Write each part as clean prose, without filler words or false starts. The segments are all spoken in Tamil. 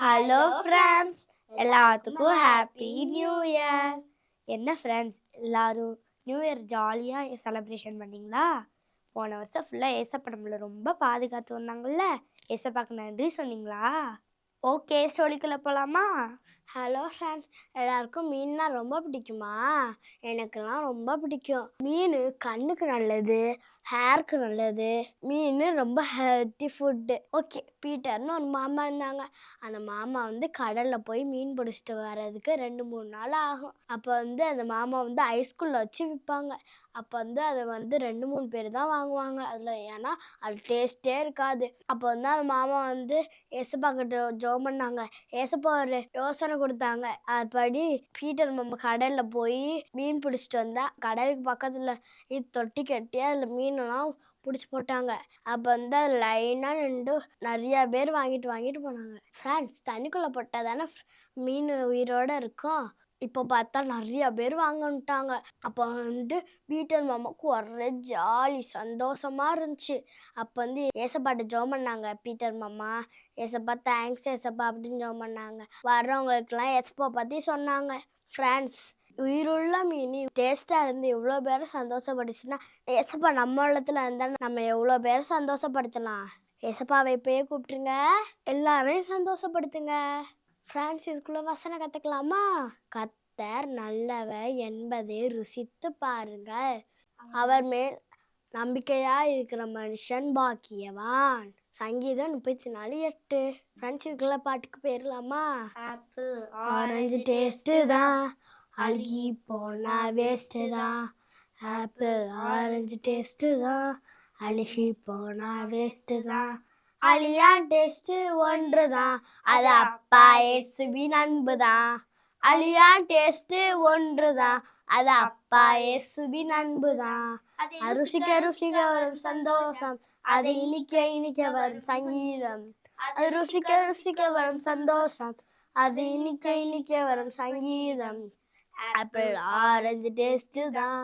ஹலோ ஃப்ரெண்ட்ஸ், எல்லாத்துக்கும் ஹாப்பி நியூ இயர். என்ன ஃப்ரெண்ட்ஸ், எல்லாரும் நியூ இயர் ஜாலியாக செலிப்ரேஷன் பண்ணிங்களா? போன வருஷம் ஃபுல்லாக ஏசப்பா நம்மளை ரொம்ப பாதுகாத்து வந்தாங்கல்ல, ஏசப்பாக்கு நன்றி சொன்னீங்களா? ஓகே, ஸ்டோரிக்குள்ளே போகலாமா? ஹலோ ஃப்ரெண்ட்ஸ், எல்லாருக்கும் மீன்னா ரொம்ப பிடிக்குமா? எனக்கெல்லாம் ரொம்ப பிடிக்கும். மீன் கண்ணுக்கு நல்லது, ஹேருக்கு நல்லது. மீன் ரொம்ப ஹெல்த்தி ஃபுட்டு. ஓகே, பீட்டர்னு ஒரு மாமா இருந்தாங்க. அந்த மாமா கடலில் போய் மீன் பிடிச்சிட்டு வர்றதுக்கு 2-3 நாள் ஆகும். அப்போ அந்த மாமா ஹைஸ்கூலில் வச்சு விற்பாங்க. அப்போ அதை 2-3 பேர் தான் வாங்குவாங்க. அதில் ஏன்னா அது டேஸ்ட்டே இருக்காது. அப்போ அந்த மாமா ஏசப்பா கிட்ட ஜெபம் பண்ணாங்க. ஏசப்பா ஒரு யோசனை கொடுத்தாங்க. அதுபடி பீட்டர் மாமா கடலில் போய் மீன் பிடிச்சிட்டு வந்தா கடலுக்கு பக்கத்தில் தொட்டி கட்டி அதில் மீனெல்லாம் பிடிச்சி போட்டாங்க. அப்போ லைனாக நின்று நிறையா பேர் வாங்கிட்டு போனாங்க. ஃப்ரெண்ட்ஸ், தண்ணிக்குள்ளே போட்டால் தானே மீன் உயிரோடு இருக்கும். இப்போ பார்த்தா நிறையா பேர் வாங்கிட்டாங்க. அப்போ பீட்டர் மாமாவுக்கு ஒரே ஜாலி சந்தோஷமாக இருந்துச்சு. அப்போ ஏசப்பாட்ட ஜெபம் பண்ணாங்க. பீட்டர் மாமா, ஏசப்பா தேங்க்ஸ் ஏசப்பா அப்படின்னு ஜெபம் பண்ணாங்க. வர்றவங்களுக்கெல்லாம் ஏசப்பா பற்றி சொன்னாங்க. ஃப்ரெண்ட்ஸ், உயிருள்ள மீன் டேஸ்ட்டாக இருந்து எவ்வளோ பேரை சந்தோஷப்படுச்சுன்னா, ஏசப்பா நம்ம இடத்துல இருந்தால் நம்ம எவ்வளோ பேரை சந்தோஷப்படுத்தலாம். ஏசப்பாவை இப்போயே கூப்பிட்டுருங்க, எல்லாரையும் சந்தோஷப்படுத்துங்க. ஃப்ரெண்ட்ஸ், இதுக்குள்ளே வசனம் கற்றுக்கலாமா? கர்த்தர் நல்லவர் என்பதை ருசித்து பாருங்கள், அவர் மேல் நம்பிக்கையா இருக்கிற மனுஷன் பாக்கியவான். சங்கீதம் 34:8. ஃப்ரெண்ட்ஸ், இதுக்குள்ள பாட்டுக்கு போயிடலாமா? ஆப்பிள் ஆரஞ்சு டேஸ்ட்டு தான், அழுகி போனா வேஸ்ட்டு தான். ஆப்பிள் ஆரஞ்சு டேஸ்ட்டு தான், அழுகி போனா வேஸ்ட்டு தான். அழியா டேஸ்ட்டு ஒன்று தான், அது அப்பா இயேசுவின் அன்பு தான். அழியா டேஸ்ட்டு ஒன்று தான், அது அப்பா இயேசுவின் அன்பு தான். ருசிக்க ருசிக்க வரும் சந்தோஷம், அது இனிக்க வரும் சங்கீதம். அது ருசிக்க ருசிக்க வரும் சந்தோஷம், அது இனிக்க வரும் சங்கீதம். ஆப்பிள் ஆரஞ்சு டேஸ்ட்டு தான்,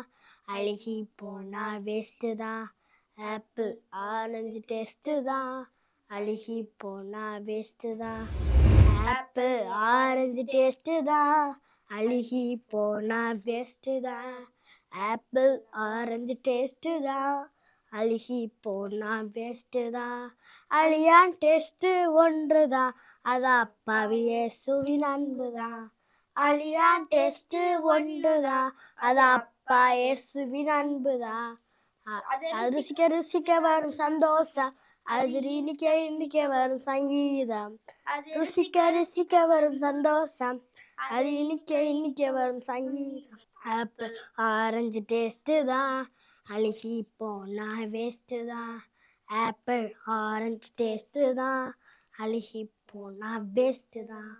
அழுகி போனா வேஸ்ட்டு தான். ஆப்பிள் ஆரஞ்சு டேஸ்ட்டு தான், அழுகி போனா வேஸ்ட்டு தான். ஆப்பிள் ஆரஞ்சு டேஸ்ட்டு தான், அழுகி போனா வேஸ்ட்டு தான். ஆப்பிள் ஆரஞ்சு டேஸ்ட்டு தான், அழுகி போனா வேஸ்ட்டு தான். அழியான் டேஸ்ட்டு ஒன்று தான், அது அப்பாவி இயேசுவின் அன்பு தான். அழியான் டேஸ்ட்டு ஒன்று தான், அது அப்பா இயேசுவின் அன்பு தான். அது ருசிக்க ருசிக்க வரும் சந்தோஷம், அது இனிக்க வரும் சங்கீதம். ருசிக்க ருசிக்க வரும் சந்தோஷம், அது இனிக்க வரும் சங்கீதம். ஆப்பிள் ஆரஞ்சு டேஸ்ட்டு தான், அழுகி போனா வேஸ்ட்டு தான். ஆப்பிள் ஆரஞ்சு டேஸ்ட்டு தான், அழுகி போனா வேஸ்ட்டு தான்.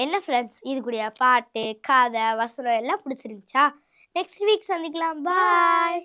என்ன ஃப்ரெண்ட்ஸ், இது கூடிய பாட்டு, கதை, வசனம் எல்லாம் பிடிச்சிருந்துச்சா? நெக்ஸ்ட் வீக் சந்திக்கலாம். பாய்.